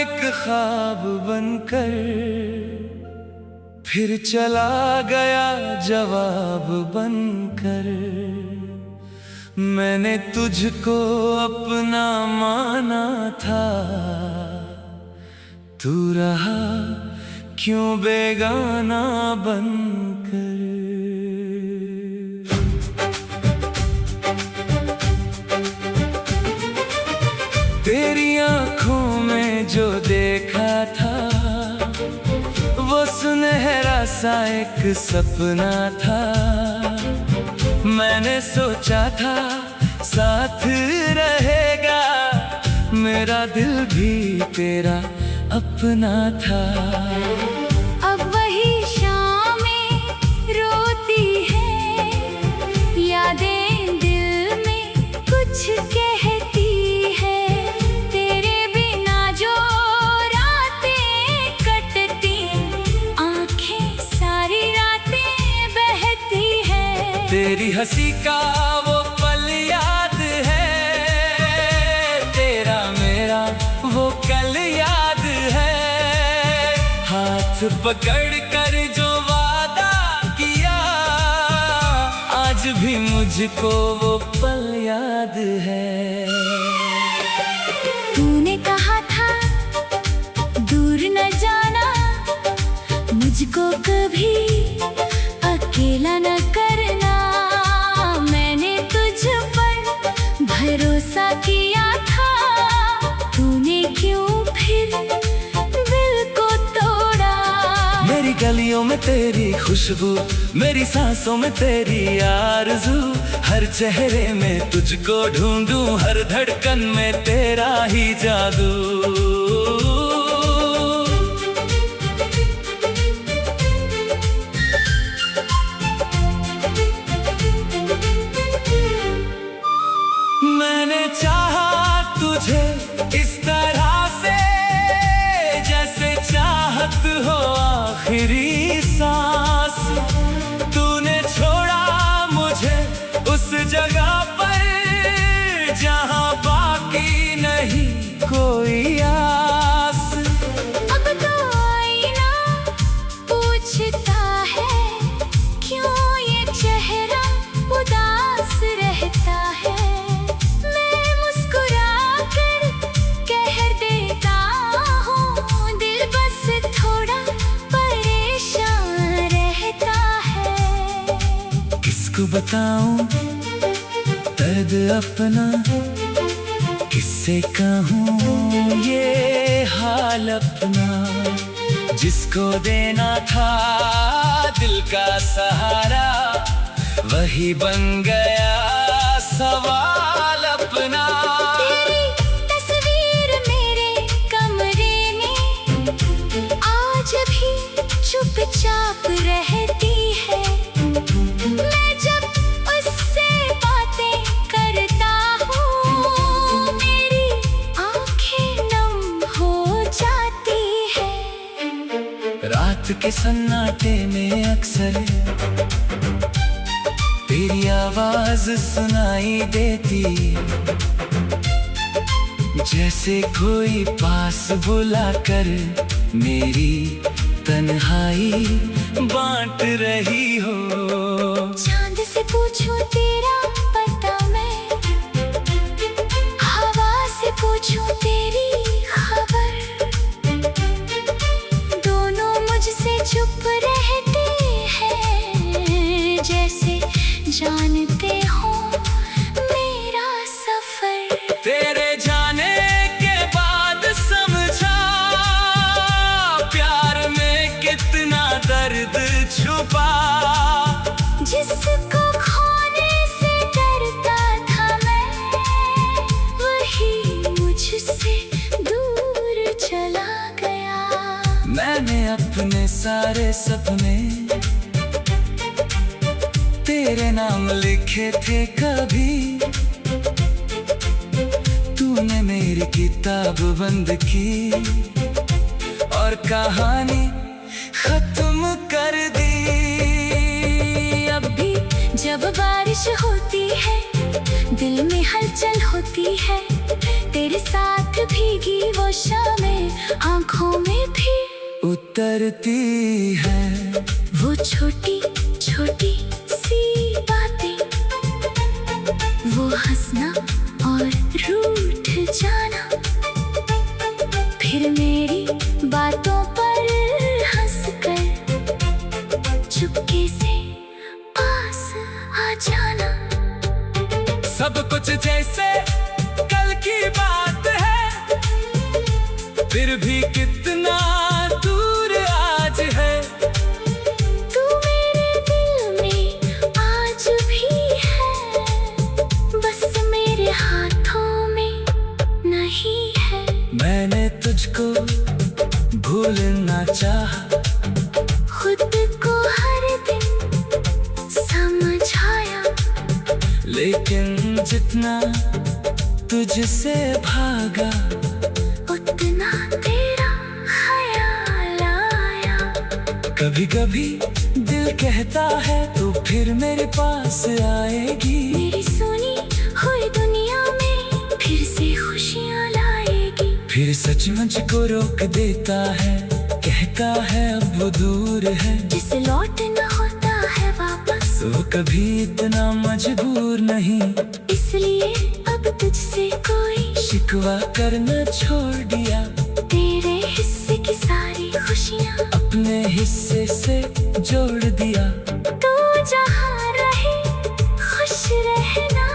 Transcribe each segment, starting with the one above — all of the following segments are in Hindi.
एक ख्वाब बनकर, फिर चला गया जवाब बनकर। मैंने तुझको अपना माना था, तू रहा क्यों बेगाना बनकर। तेरी आँखों में जो देखा था, वो सुनहरा सा एक सपना था। मैंने सोचा था साथ रहेगा, मेरा दिल भी तेरा अपना था। अब वही शामें रोती है, यादें दिल में कुछ कहती है। तेरे बिना जो रातें कटती, आंखें सारी रातें बहती है। तेरी हंसी का वो पल याद है, तेरा मेरा वो कल याद है। हाथ पकड़ कर जो वादा किया, आज भी मुझको वो पल याद है। तूने कहा था दूर न जाना, मुझको कभी अकेला न करना। मैंने तुझ पर भरोसा किया था, तूने क्यों फिर दिल को तोड़ा। मेरी गलियों में तेरी खुशबू, मेरी सांसों में तेरी आरज़ू। हर चेहरे में तुझको ढूंढूं, हर धड़कन में तेरा ही जादू। मैंने चाहा तुझे इस तरह से, जैसे चाहत हो आखिरी सांस। तूने छोड़ा मुझे उस जगह पर, जहां बाकी नहीं कोई आस। अब तो आईना पूछता है, क्यों ये चेहरा उदास रहता है। मैं मुस्कुरा कर कह देता हूँ, दिल बस थोड़ा परेशान रहता है। किसको बताऊं दर्द अपना, किससे कहूँ ये हाल अपना। जिसको देना था दिल का सहारा, वही बन गया सवाल अपना। तेरी तस्वीर मेरे कमरे में आज भी चुपचाप रहती है। मैं जब उससे बातें करता हूँ, मेरी आंखें नम हो जाती है। रात के सन्नाटे में अक्सर तेरी आवाज सुनाई देती, जैसे कोई पास बुलाकर मेरी तन्हाई बांट रही हो। चांद से पूछूं तेरा पता मैं, हवा से पूछूं तेरी खबर। दोनों मुझसे चुप रहते हैं, जैसे जानते हो मेरा सफर। तेरे जाने के बाद समझा, प्यार में कितना दर्द छुपा। जिसको खोने से डरता था मैं, वही मुझसे दूर चला गया। मैंने अपने सारे सपने तेरे नाम लिखे थे कभी, तूने मेरी किताब बंद की और कहानी खत्म कर दी। अब भी जब बारिश होती है दिल में हलचल होती है, तेरे साथ भीगी वो शामें आंखों में भी उतरती है। वो छोटी छोटी सी बातें, वो हंसना और रूठ जाना, फिर मेरी बातों पर हंसकर चुपके से पास आ जाना। सब कुछ जैसे कल की बात है, फिर भी कितना दूर आज है। तू मेरे दिल में आज भी है, बस मेरे हाथों में नहीं है। मैंने तुझको भूलना चाहा, खुद को हर दिन समझाया, लेकिन जितना तुझसे भागा उतना तेरा ख्याल आया। कभी कभी दिल कहता है तू फिर मेरे पास आएगी, मेरी सुनी हुई दुनिया में फिर से खुशियाँ लाएगी। फिर सच मुझको रोक देता है, कहता है अब वो दूर है। जिसे लौटना होता है वापस, वो कभी इतना मजबूर नहीं, इसलिए अब तुझसे कोई शिकवा करना छोड़ दिया। तेरे हिस्से की सारी खुशियाँ अपने हिस्से से जोड़ दिया। तू जहाँ रहे खुश रहना,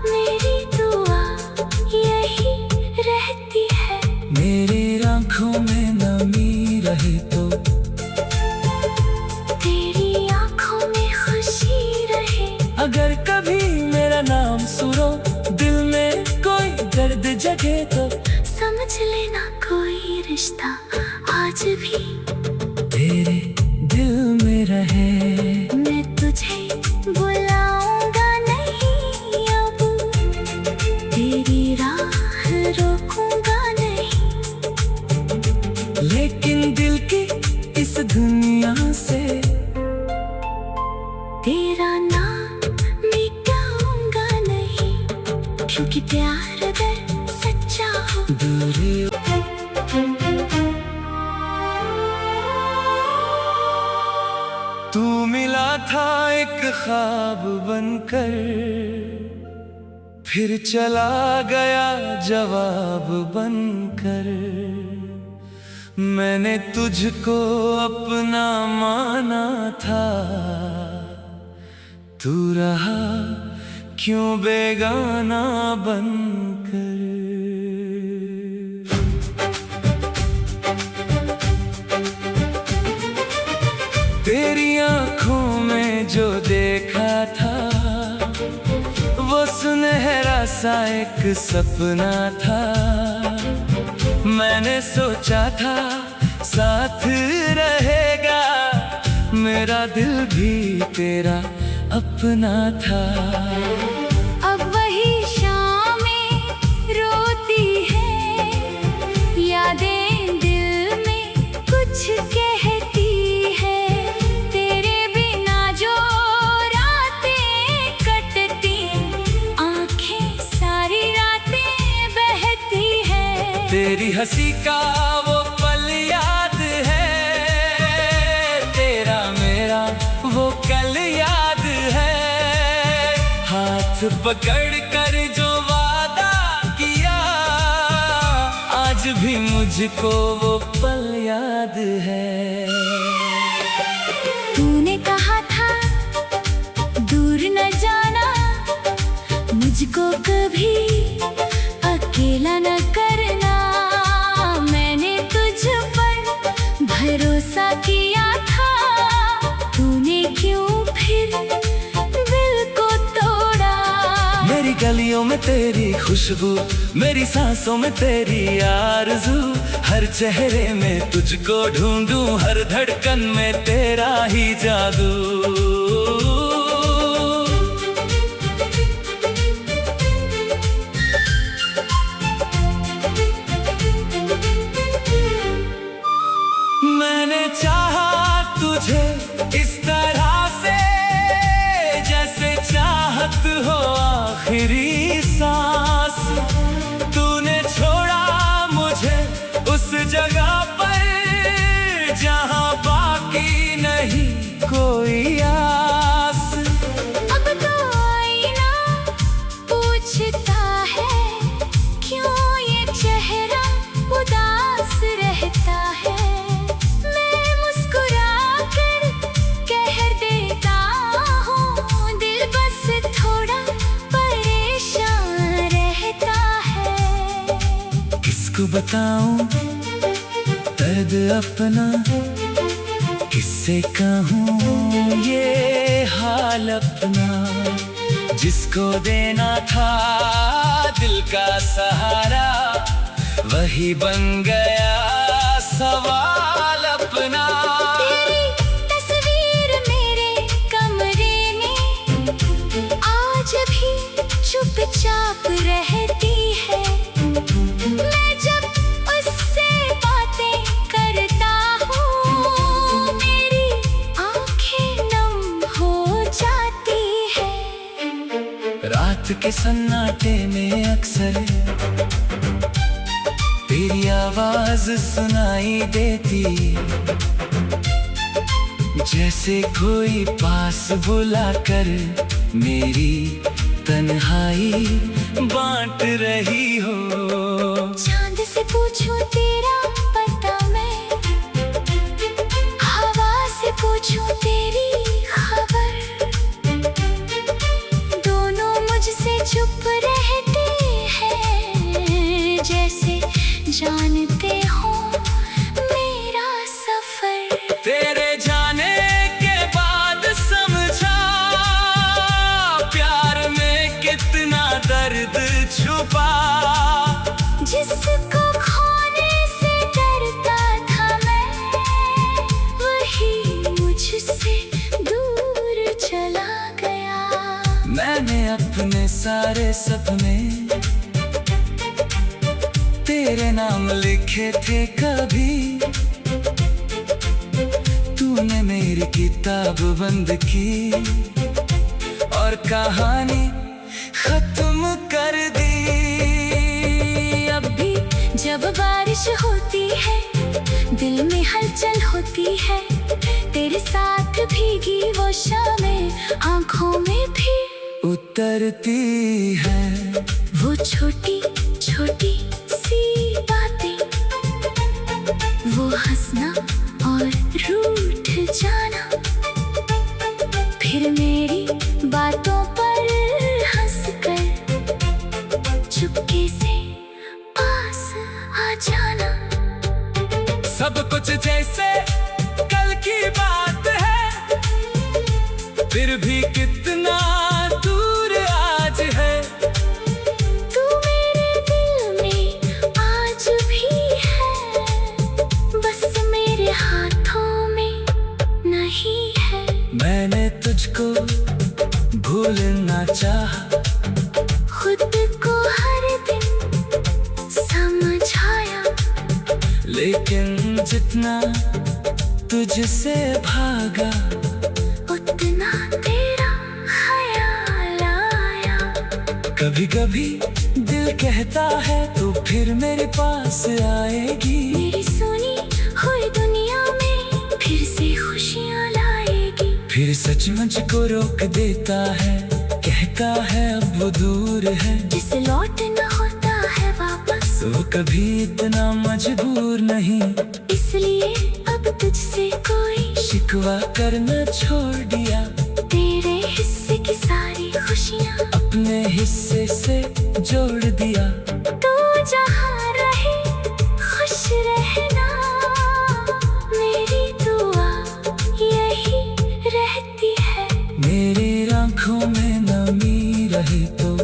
मेरी दुआ यही रहती है। मेरी आंखों में नमी रहे तो, तेरी आंखों में खुशी रहे। अगर कभी मेरा नाम सुनो दिल में कोई दर्द जगे तो, समझ लेना कोई रिश्ता आज भी तेरे दिल में रहे। मैं तुझे बुलाऊंगा नहीं अब, तेरी राह रोकूंगा नहीं, लेकिन दिल की इस दुनिया से तेरा नाम मिटाऊंगा नहीं, क्योंकि प्यार अगर सच्चा हो। दूरी तू मिला था एक ख्वाब बनकर, फिर चला गया जवाब बनकर। मैंने तुझको अपना माना था, तू रहा क्यों बेगाना बनकर। तेरी आंखों में जो देखा था, वो सुनहरा सा एक सपना था। मैंने सोचा था साथ रहेगा, मेरा दिल भी तेरा अपना था। अब वही शामें रोती है, यादें दिल में कुछ कहती है। तेरे बिना जो रातें कटती, आंखें सारी रातें बहती है। तेरी हंसी का वो पल याद है, तेरा मेरा वो कल याद है। हाथ पकड़ कर जो वादा किया, आज भी मुझको वो पल याद है। तूने कहा था दूर न जाना, मुझको कभी अकेला न करना। मैंने तुझ पर भरोसा किया था, तूने क्यों फिर दिल को तोड़ा। मेरी गलियों में तेरी खुशबू, मेरी सांसों में तेरी आरज़ू, हर चेहरे में तुझको ढूंढूं, हर धड़कन में तेरा ही जादू। मैंने चाहा तुझे इस तरह से, आखिरी सांस तूने छोड़ा मुझे उस जगह पर जहां बाकी नहीं कोई आस। अब तो आईना पूछता है क्यों ये चेहरा उदास रहता है। मैं मुस्कुरा कर कह देता हूँ दिल बस थोड़ा परेशान रहता है। किसको बताऊं दर्द अपना, किससे कहूँ ये हाल अपना। जिसको देना था दिल का सहारा वही बन गया सवाल अपना। तेरी तस्वीर मेरे कमरे में आज भी चुपचाप रहती है। मैं जब उससे बातें करता हूँ मेरी आंखें नम हो जाती है। रात के सन्नाटे में अक्सर तेरी आवाज सुनाई देती, जैसे कोई पास बुलाकर मेरी तन्हाई बांट रही हो। चांद से पूछूं तेरा पता मैं, हवा से पूछूं तेरी खबर। दोनों मुझसे चुप रहते हैं जैसे जानते हो मेरा सफर। तेरे जाने के बाद समझा प्यार में कितना दर्द छुपा। जिसको खोने से डरता था मैं वही मुझसे दूर चला गया। मैंने अपने सारे सपने तेरे नाम लिखे थे कभी, तूने मेरी किताब बंद की और कहानी खत्म कर दी। अब भी जब बारिश होती है दिल में हलचल होती है। तेरे साथ भीगी वो शामें आंखों में भी उतरती है। वो छोटी छोटी सी बातें, वो हंसना और रूठ जाना, फिर मेरी बातों पर हंसकर चुपके से पास आ जाना। सब कुछ जैसे कल की बात है, फिर भी कितना दूर आज है। तू मेरे दिल में आज भी है, बस मेरे हाथों में नहीं है। मैंने तुझको भूलना चाहा, खुद को हर दिन समझाया, लेकिन जितना तुझसे भागा उतना तेरा ख्याल आया। कभी कभी दिल कहता है तू फिर मेरे पास आएगी। मेरी सुनी हुई दुनिया में फिर से खुशियाँ लाएगी। फिर सच मुझको रोक देता है, कहता है अब वो दूर है। जिसे लौटना होता है वापस वो कभी इतना मजबूर नहीं, इसलिए अब तुझसे कोई शिकवा करना छोड़ दिया। तेरे हिस्से की सारी खुशियाँ अपने हिस्से से जोड़ दिया। तू जहाँ रहे खुश रहना, मेरी दुआ यही रहती है। मेरी आंखों में नमी रहे तो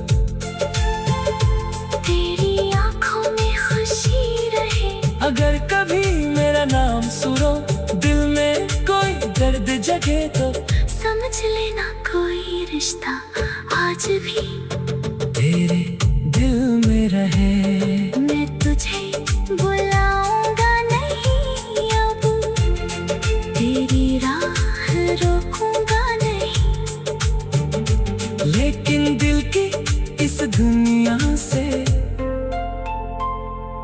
तेरी आंखों में खुशी रहे। अगर कभी मेरा नाम सुनो दिल में कोई दर्द जगे तो समझ लेना कोई रिश्ता आज भी तेरे दिल में रहे। मैं तुझे बुलाऊंगा नहीं अब, तेरी राह रोकूंगा नहीं। लेकिन दिल की इस दुनिया से।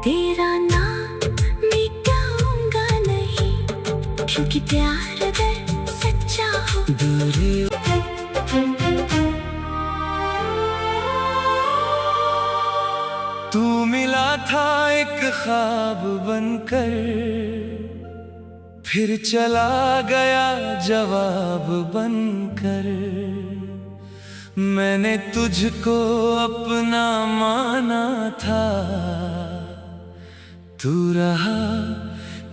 तेरा नाम मिटाऊंगा नहीं, क्योंकि प्यार अगर सच्चा हो। दूरी तू मिला था एक ख्वाब बनकर, फिर चला गया जवाब बनकर। मैंने तुझको अपना माना था, तू रहा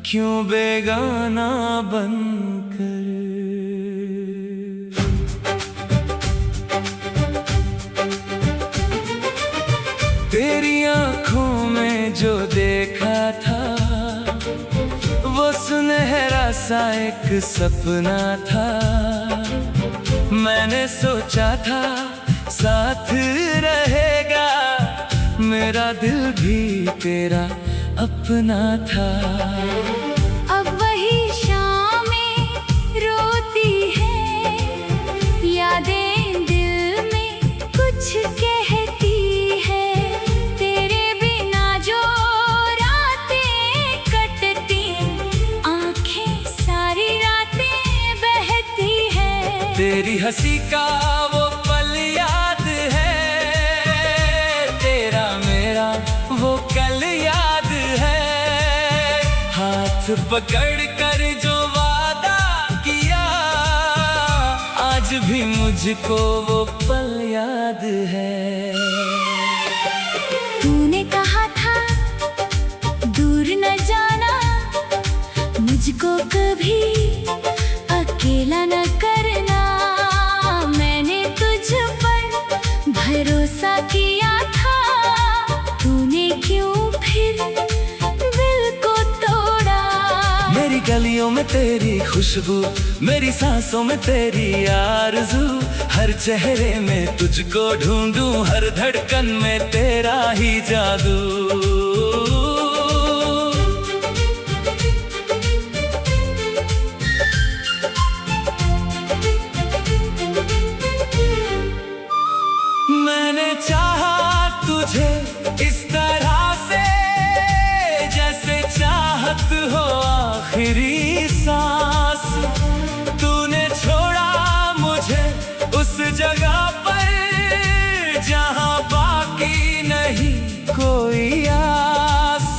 क्यों बेगाना बनकर। तेरी आंखों में जो देखा था, वो सुनहरा सा एक सपना था। मैंने सोचा था साथ रहेगा, मेरा दिल भी तेरा अपना था। अब वही शामें रोती है, यादें दिल में कुछ कहती है। तेरे बिना जो रातें कटती, आंखें सारी रातें बहती है। तेरी हंसी का वो पल याद है, तेरा मेरा वो कल याद है। हाथ पकड़ कर जो वादा किया, आज भी मुझको वो पल याद है। तूने कहा था दूर न जाना, मुझको कभी अकेला न करना। मैंने तुझ पर भरोसा किया था, तूने क्यों फिर दिल को तोड़ा। मेरी गलियों में तेरी खुशबू, मेरी सांसों में तेरी आरज़ू। हर चेहरे में तुझको ढूंढूं, हर धड़कन में तेरा ही जादू। मैंने चाहा तुझे इस तरह से, जैसे चाहत हो आखिरी सांस। तूने छोड़ा मुझे उस जगह पर, जहां बाकी नहीं कोई आस।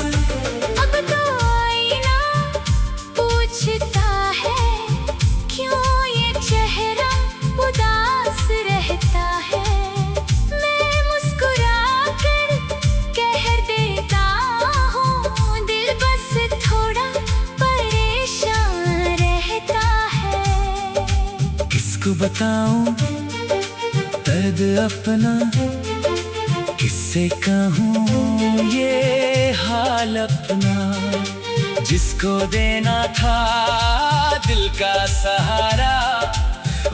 अब तो आईना पूछता है, क्यों ये चेहरा उदास रहता है। मैं मुस्कुरा कर कह देता हूँ, दिल बस थोड़ा परेशान रहता है। किसको बताऊं दर्द अपना, किससे कहूँ ये हाल अपना। जिसको देना था दिल का सहारा,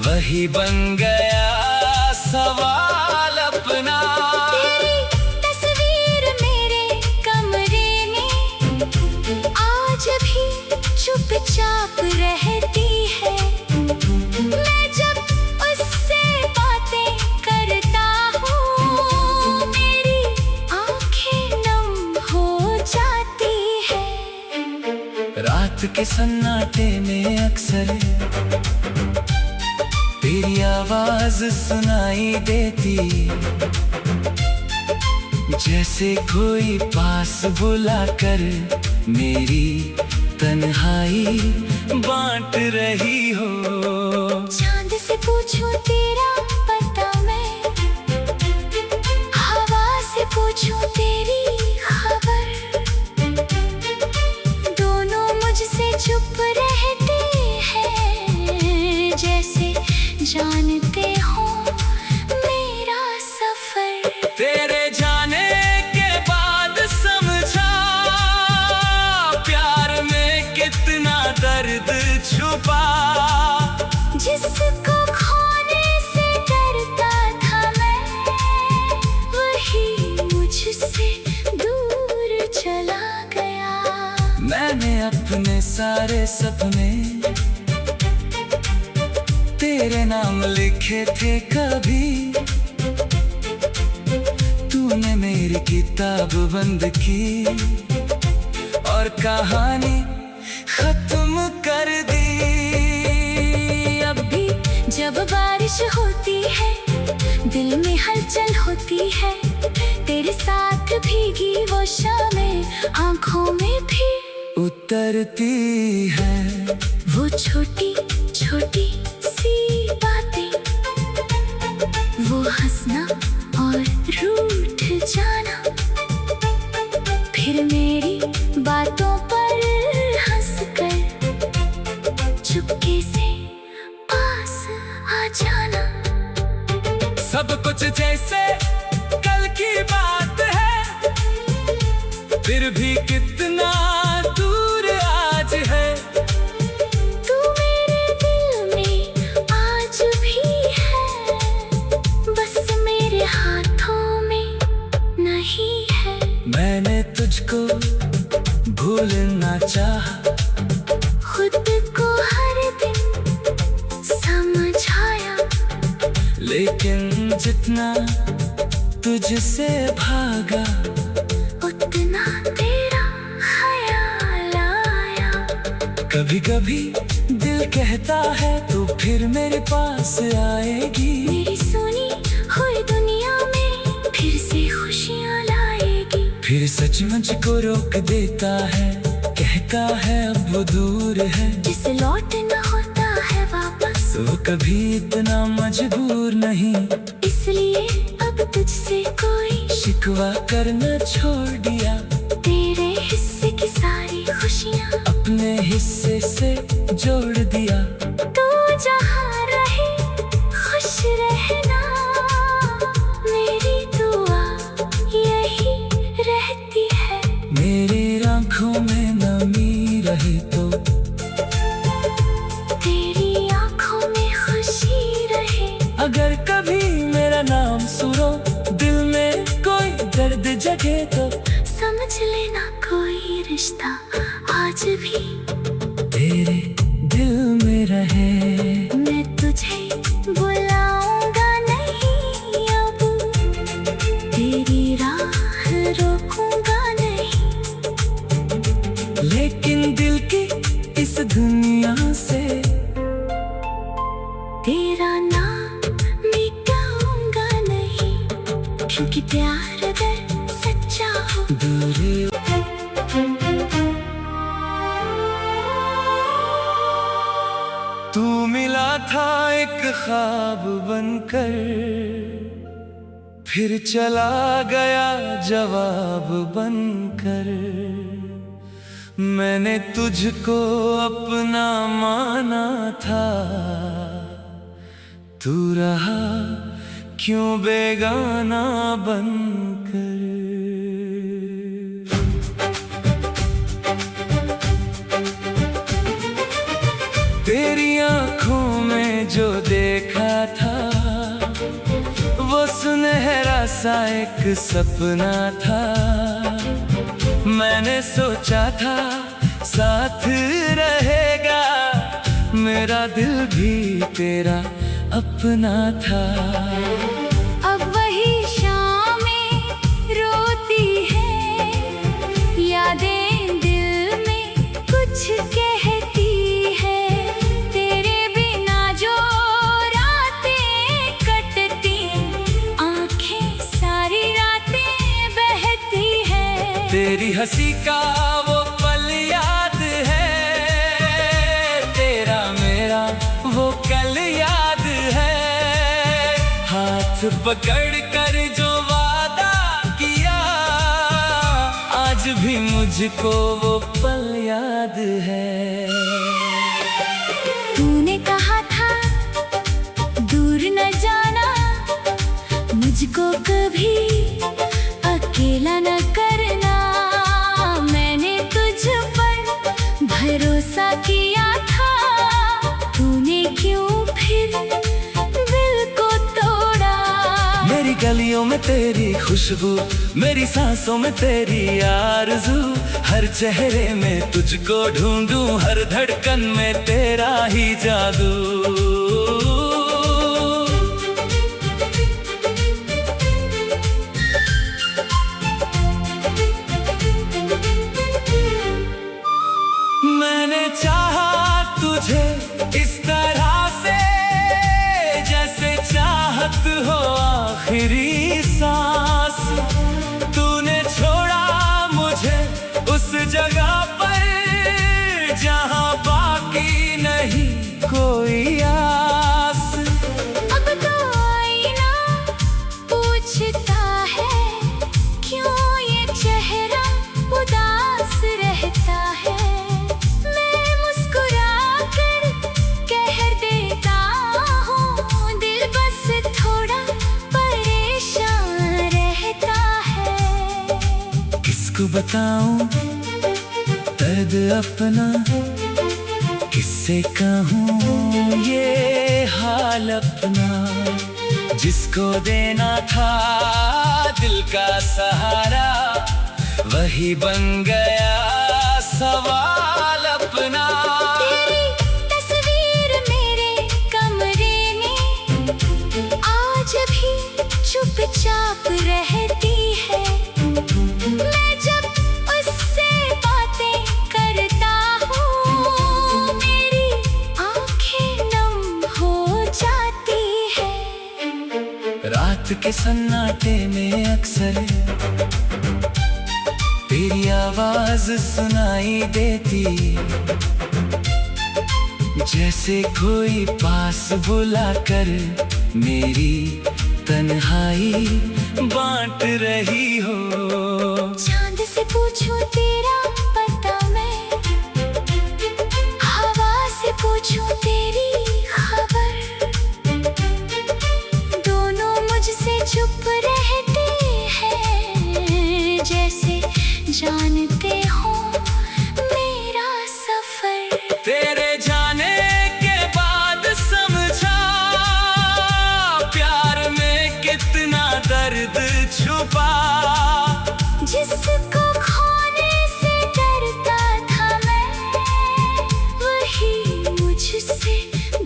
वही बन गया सवाल अपना। तेरी तस्वीर मेरे कमरे में आज भी चुपचाप रहती है। मैं जब उससे बातें करता हूँ, मेरी आंखें नम हो जाती है। रात के सन्नाटे में अक्सर तेरी आवाज सुनाई देती, जैसे कोई पास बुलाकर मेरी तन्हाई बांट रही हो। चांद से पूछूं तेरा पता मैं, हवा से पूछूं तेरी खबर। दोनों मुझसे चुप रहते हैं, जैसे जानते हो मेरा सफर। तेरे जाने के बाद समझा, प्यार में कितना दर्द छुपा। जिसको खोने से डरता था मैं, वही मुझसे दूर चला गया। मैंने अपने सारे सपने तेरे नाम लिखे थे कभी, किताब बंद की और कहानी खत्म कर दी। अब भी जब बारिश होती है दिल में हलचल होती है, तेरे साथ भीगी वो शामें आंखों में भी उतरती है। वो छोटी छोटी सी बातें, वो हंसना और रूठ जाना, फिर मेरी बातों पर हंसकर चुपके से पास आ जाना। सब कुछ जैसे कल की बात है, फिर भी कितना दूर आज है। तू मेरे दिल में आज भी है, बस मेरे हाथों में नहीं है। मैंने तुझको भूलना चाहा, खुद को हर दिन समझाया, लेकिन जितना तुझसे भागा उतना तेरा ख्याल आया। कभी कभी दिल कहता है तू फिर मेरे पास आएगी, मेरी सुनी हुई दुनिया में फिर से खुशियाँ लाएगी। फिर सच मुझको रोक देता है, कहता है अब वो दूर है, जिसे लौटना होता है वापस, वो कभी इतना मजबूर नहीं, इसलिए अब तुझसे कोई शिकवा करना छोड़ दिया। तेरे हिस्से की सारी खुशियाँ अपने हिस्से से जोड़ दिया। तू जहाँ रहे खुश रहना, मेरी दुआ यही रहती है। मेरी आंखों में नमी रहे तो तेरी आंखों में खुशी रहे। अगर कभी मेरा नाम सुनो दिल में कोई दर्द जगे तो समझ लेना कोई रिश्ता आज भी तेरे दिल में रहे। मैं तुझे बुलाऊंगा नहीं अब, तेरी राह रोकूंगा नहीं, लेकिन दिल की इस दुनिया से तेरा नाम मिटाऊंगा नहीं, क्योंकि प्यार अगर सच्चा हो दूरी तू मिला था एक ख्वाब बनकर, फिर चला गया जवाब बनकर। मैंने तुझको अपना माना था, तू रहा क्यों बेगाना बनकर। तेरी आंखों में जो देखा था वो सुनहरा सा एक सपना था। मैंने सोचा था साथ रहेगा, मेरा दिल भी तेरा अपना था। अब वही शामें रोती है, यादें दिल में कुछ कहती है, तेरे बिना जो रातें कटती, आंखें सारी रातें बहती है। तेरी हंसी का वो पल याद है, तेरा मेरा वो कल याद है। हाथ पकड़ कर जो वादा किया, आज भी मुझको वो पल याद है। तूने कहा था दूर न जाना, मुझको कभी अकेला न करना। मैंने तुझ पर भरोसा किया था, तूने क्यों फिर दिल को तोड़ा। मेरी गलियों में तेरी खुशबू, मेरी सांसों में तेरी आरज़ू, हर चेहरे में तुझको ढूंढूं, हर धड़कन में तेरा ही जादू। दोस्त हो आखिरी सांस। तूने छोड़ा मुझे उस जगह पर जहां बाकी नहीं कोई आस। अब तो आईना पूछता है क्यों ये चेहरा उदास रहता है। मैं मुस्कुरा कर कह देता हूँ दिल बस थोड़ा परेशान रहता है। किसको बताऊं दर्द अपना, किससे कहूँ ये हाल अपना। जिसको देना था दिल का सहारा वही बन गया सवाल अपना। तेरी तस्वीर मेरे कमरे में आज भी चुपचाप रहती है। मैं जब उससे बातें करता हूँ मेरी आंखें नम हो जाती है। रात के सन्नाटे में अक्सर तेरी आवाज सुनाई देती, जैसे कोई पास बुलाकर मेरी तन्हाई बांट रही हो। चांद से पूछूं तेरा पता मैं, हवा से पूछूं तेरी खबर। दोनों मुझसे चुप रहते हैं जैसे जानते हो मेरा सफर। तेरे जाने के बाद समझा प्यार में कितना दर्द छुपा। जिसको खोने से डरता था मैं वही मुझसे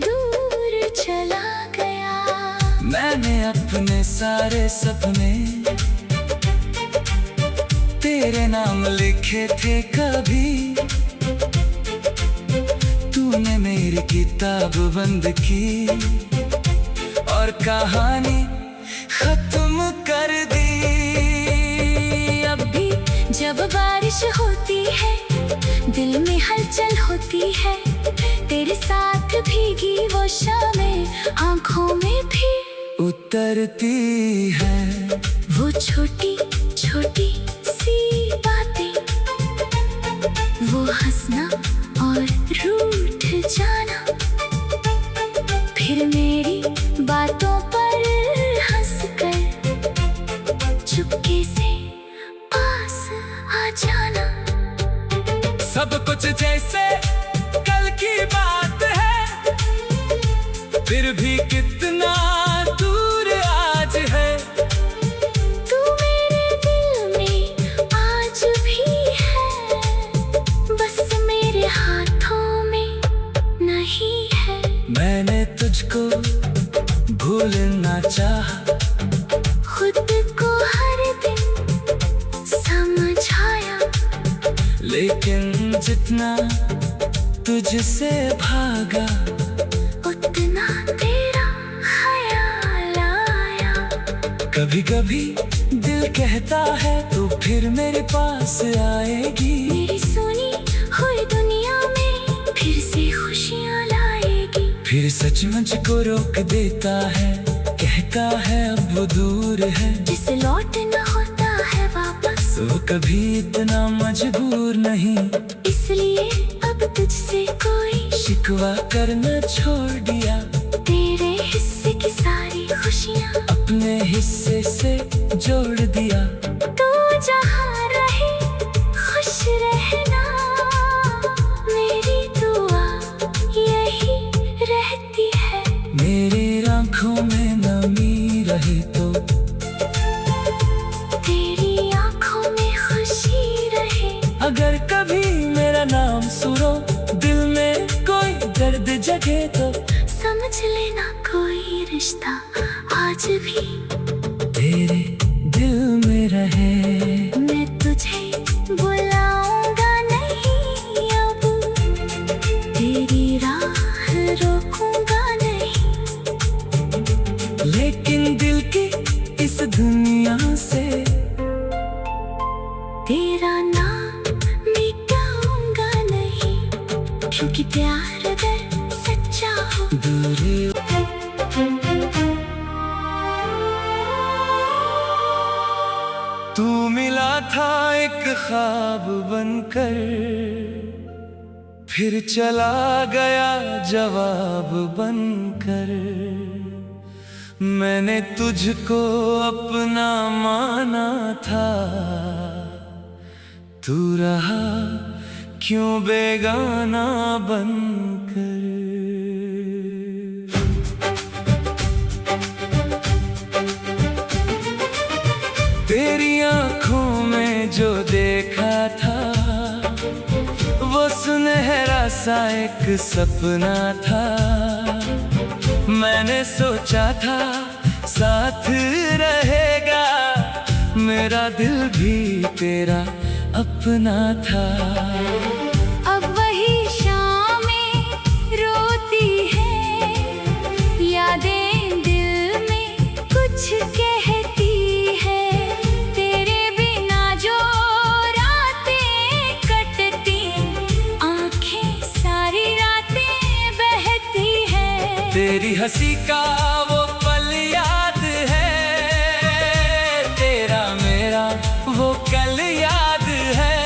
दूर चला गया। मैंने अपने सारे सपने तेरे नाम लिखे थे कभी। तूने मेरी किताब बंद की और कहानी खत्म कर दी। अब भी जब बारिश होती है दिल में हलचल होती है। तेरे साथ भीगी वो शामें आंखों में भी उतरती है। वो छोटी छोटी सी बातें, वो हंसना और रूठ जाना, फिर मेरी बातों पर हंसकर चुपके से पास आ जाना। सब कुछ जैसे कल की बात है, फिर भी कितना दूर आज है। तू मेरे दिल में आज भी है, बस मेरे हाथों में नहीं है। मैंने तुझको भूलना चाहा, खुद को हर दिन समझाया, लेकिन जितना तुझसे भागा उतना तेरा ख्याल आया। कभी कभी दिल कहता है तू फिर मेरे पास आएगी। मेरी सुनी हुई दुनिया में फिर से खुशियाँ लाएगी। फिर सचमुच को रोक देता है, कहता है अब वो दूर है। जिसे लौटना होता है वापस वो कभी इतना मजबूर नहीं, इसलिए अब तुझसे कोई शिकवा करना छोड़ दिया। तेरे हिस्से की सारी खुशियाँ अपने हिस्से से जोड़ दिया। तू जहाँ रहे खुश रहना, मेरी दुआ यही रहती है। मेरी आंखों में नमी रहे तो तेरी आंखों में खुशी रहे। अगर कभी मेरा नाम सुनो दिल में कोई दर्द जगे तो समझ लेना कोई रिश्ता आज भी तेरे दिल में रहे। मैं तुझे बुलाऊंगा नहीं अब, तेरी राह रोकूंगा नहीं। लेकिन दिल की इस दुनिया से। तेरा नाम मिटाऊंगा नहीं, क्योंकि प्यार अगर सच्चा हो। दूरी तू मिला था एक ख्वाब बनकर, फिर चला गया जवाब बनकर। मैंने तुझको अपना माना था, तू रहा क्यों बेगाना बनकर। तेरी आँखों में जो देखा था, वो सुनहरा सा एक सपना था। मैंने सोचा था साथ रहेगा, मेरा दिल भी तेरा अपना था। अब वही शामें रोती है, यादें दिल में कुछ कहती है। तेरे बिना जो रातें कटती, आंखें सारी रातें बहती है। तेरी हंसी का वो पल याद है, तेरा मेरा वो कल याद है।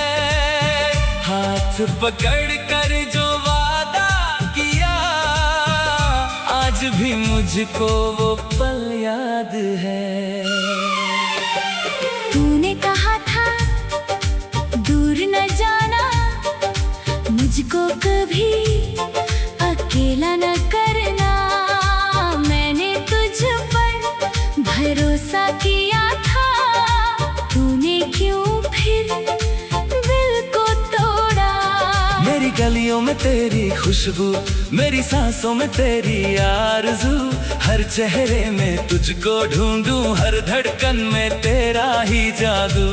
हाथ पकड़ कर जो वादा किया, आज भी मुझको वो पल याद है। तूने कहा था दूर न जाना, मुझको कभी अकेला न करना। मैंने तुझ पर भरोसा किया था, तूने क्यों फिर दिल को तोड़ा। मेरी गलियों में तेरी खुशबू, मेरी सांसों में तेरी आरज़ू। हर चेहरे में तुझको ढूंढूं, हर धड़कन में तेरा ही जादू।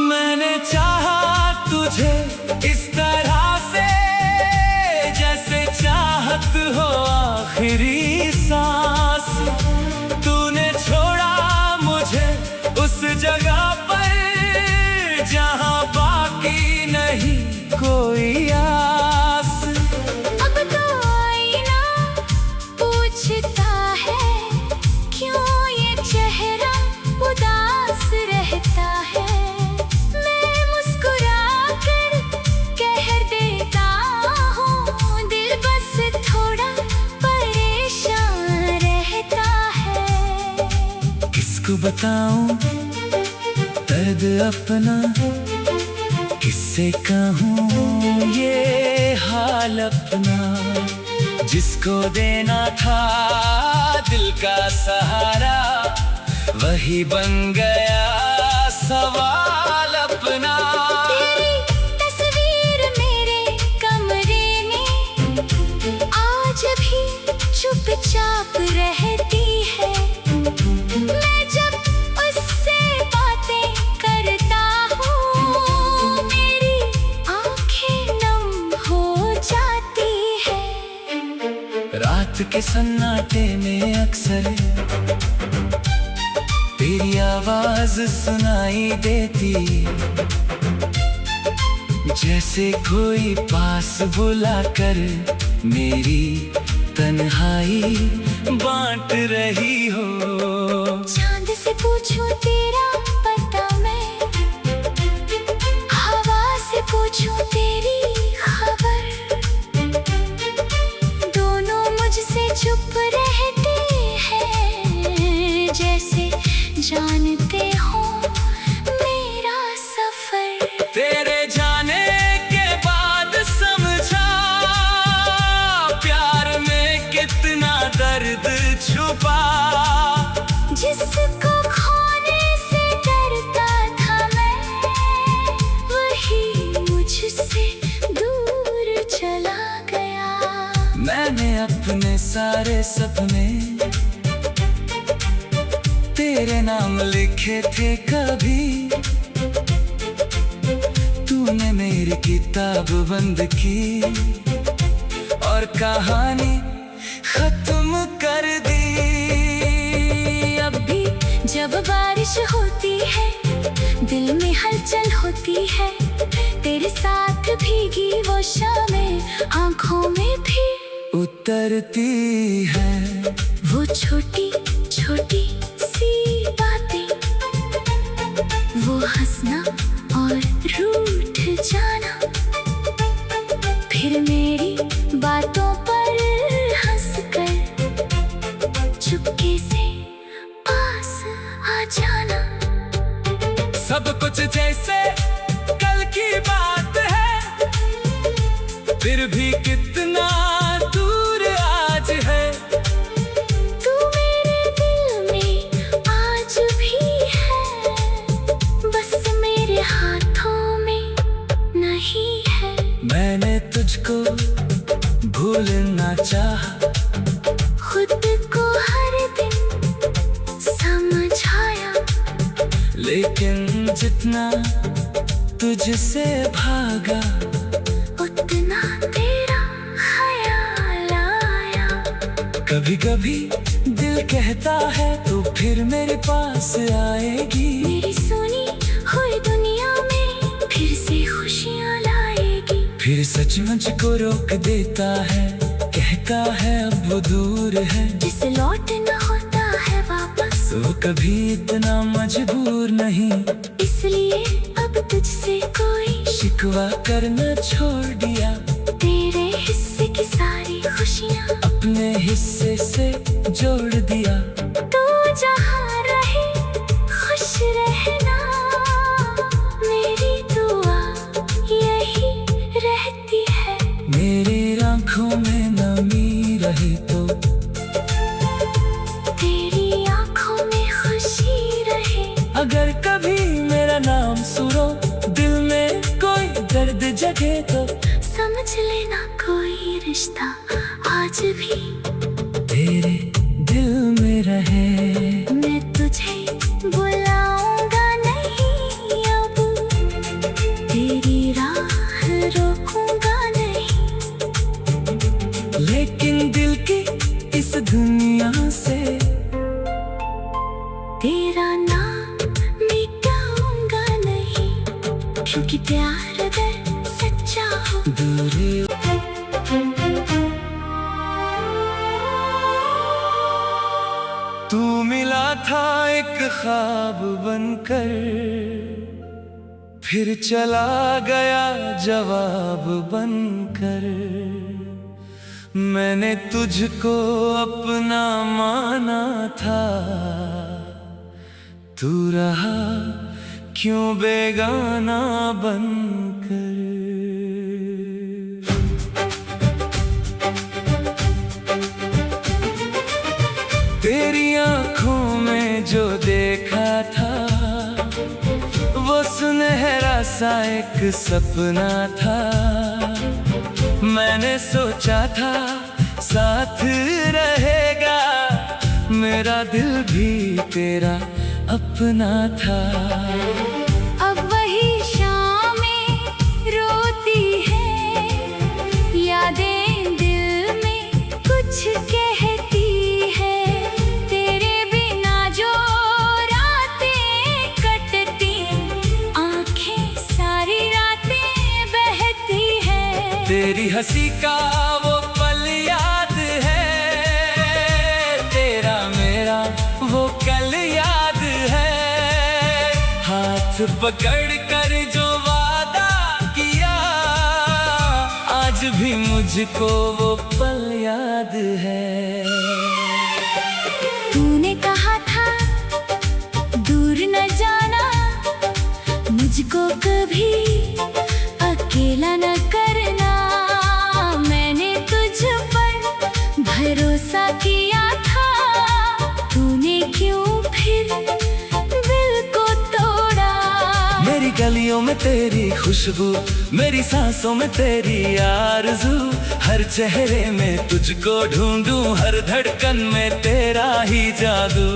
मैंने चाहा तुझे इस तरह से, जैसे चाहत हो आखिरी सांस। तूने छोड़ा मुझे उस जगह पर, जहां बाकी नहीं कोई आस। अब तो आईना पूछता है, क्यों ये चेहरा उदास रहता है। मैं मुस्कुरा कर कह देता हूँ, दिल बस थोड़ा परेशान रहता है। किसको बताऊं दर्द अपना, किससे कहूँ ये हाल अपना। जिसको देना था दिल का सहारा, वही बन गया सवाल अपना। तेरी तस्वीर मेरे कमरे में आज भी चुपचाप रहती है। मैं जब उससे बातें करता हूँ, मेरी आंखें नम हो जाती है। रात के सन्नाटे में अक्सर तेरी आवाज सुनाई देती, जैसे कोई पास बुलाकर मेरी तन्हाई बांट रही हो। चांद से पूछूं तेरा पता मैं, हवा से पूछूं तेरी खबर। दोनों मुझसे चुप रहते हैं, जैसे जानते हो मेरा सफर। तेरे जाने के बाद समझा, प्यार में कितना दर्द छुपा। जिसको खोने से डरता था मैं, वही मुझसे दूर चला गया। मैंने अपने सारे सपने तेरे नाम लिखे थे कभी, मेरी किताब बंद की और कहानी खत्म कर दी। अब भी जब बारिश होती है दिल में हलचल होती है, तेरे साथ भीगी वो शामें आंखों में भी उतरती है। वो छोटी छोटी सी बातें, वो हंसना और रूठ जाना, फिर मेरी बातों पर हंसकर चुपके से पास आ जाना। सब कुछ जैसे कल की बात है, फिर भी कितना दूर आज है। तू मेरे दिल में आज भी है, बस मेरे हाथों में नहीं है। मैंने तुझको भूलना चाहा, खुद को हर दिन समझाया, लेकिन जितना तुझसे भागा उतना तेरा ख्याल आया। कभी कभी दिल कहता है तू फिर मेरे पास आएगी, मेरी सुनी हुई दुनिया में फिर से खुशियाँ लाएगी। फिर सच मुझको रोक देता है, कहता है अब वो दूर है। जिसे लौटना होता है वापस, वो कभी इतना मजबूर नहीं, इसलिए अब तुझसे कोई शिकवा करना छोड़ दिया। तेरे हिस्से की सारी खुशियाँ अपने हिस्से से जोड़ दिया। तू जहाँ रहे खुश रहना, मेरी दुआ यही रहती है। मेरी आंखों में नमी रहे तो, तेरी आंखों में खुशी रहे। अगर कभी मेरा नाम सुनो दिल में कोई दर्द जगे तो, समझ लेना कोई रिश्ता आज भी तेरे दिल में रहे। मैं तुझे बुलाऊंगा नहीं अब, तेरी राह रोकूंगा नहीं, लेकिन दिल की इस दुनिया से तेरा नाम मिटाऊंगा नहीं, क्योंकि प्यार अगर सच्चा हो। दूरी तू मिला था एक ख्वाब बनकर, फिर चला गया जवाब बनकर। मैंने तुझको अपना माना था, तू रहा क्यों बेगाना बनकर। तेरी आंखों में जो देखा था, वो सुनहरा सा एक सपना था। मैंने सोचा था साथ रहेगा, मेरा दिल भी तेरा अपना था। अब वही शामें रोती है, यादें दिल में कुछ कहती है। तेरे बिना जो रातें कटती, आंखें सारी रातें बहती है। तेरी हंसी का वो पल याद है, तेरा मेरा वो कल याद है। हाथ पकड़ कर जो वादा किया, आज भी मुझको वो पल याद है। तूने कहा था दूर न जाना, मुझको कभी अकेला न करना। मैंने तुझ पर भरोसा किया था, तूने क्यों फिर दिल को तोड़ा। मेरी गलियों में तेरी खुशबू, मेरी सांसों में तेरी आरज़ू, हर चेहरे में तुझको ढूंढूं, हर धड़कन में तेरा ही जादू।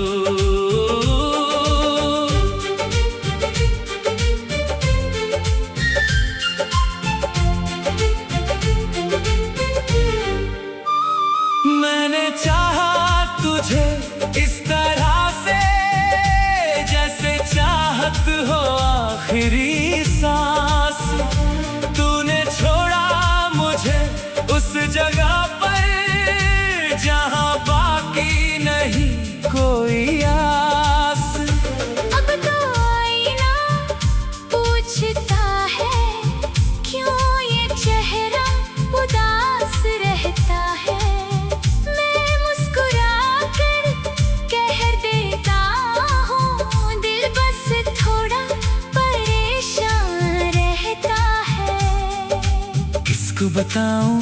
किसको बताऊं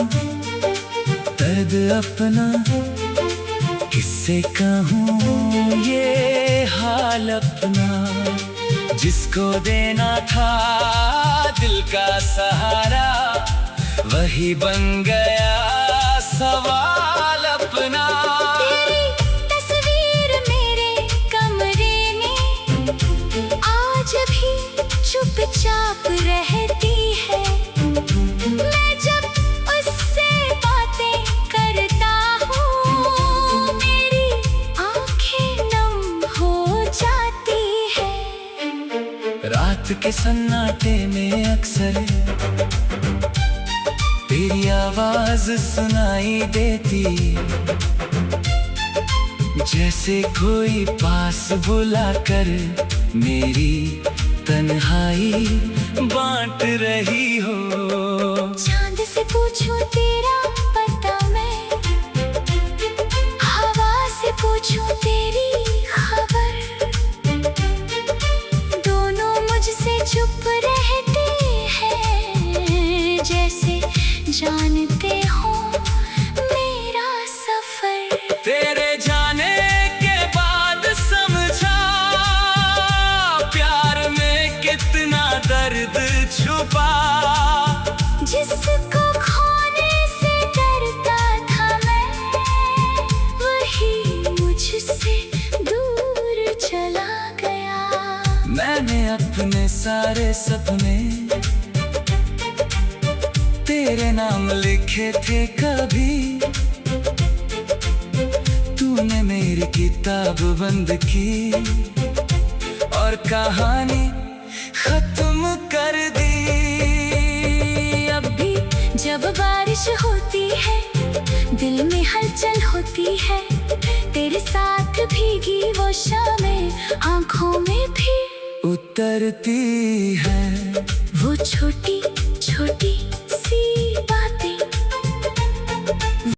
दर्द अपना, किससे कहूँ ये हाल अपना। जिसको देना था दिल का सहारा, वही बन गया सवाल अपना। तेरी तस्वीर मेरे कमरे में आज भी चुपचाप रहती है। मैं जब उससे बातें करता हूँ, मेरी आंखें नम हो जाती है। रात के सन्नाटे में अक्सर तेरी आवाज सुनाई देती, जैसे कोई पास बुलाकर मेरी तन्हाई बांट रही हो। चांद से पूछूं तेरा पता मैं, हवा से पूछूं तेरी खबर, दोनों मुझसे चुप रहते हैं, जैसे जानते हो मेरा सफर। तेरे जाने के बाद समझा प्यार में कितना दर्द छुपा। जिसको खोने से डरता था मैं, वही मुझसे दूर चला गया। मैंने अपने सारे सपने तेरे नाम लिखे थे कभी, तूने मेरी किताब बंद की और कहानी खत्म कर दी। अब भी जब बारिश होती है, दिल में हलचल होती है, तेरे साथ भीगी वो शामें आंखों में भी उतरती है। वो छोटी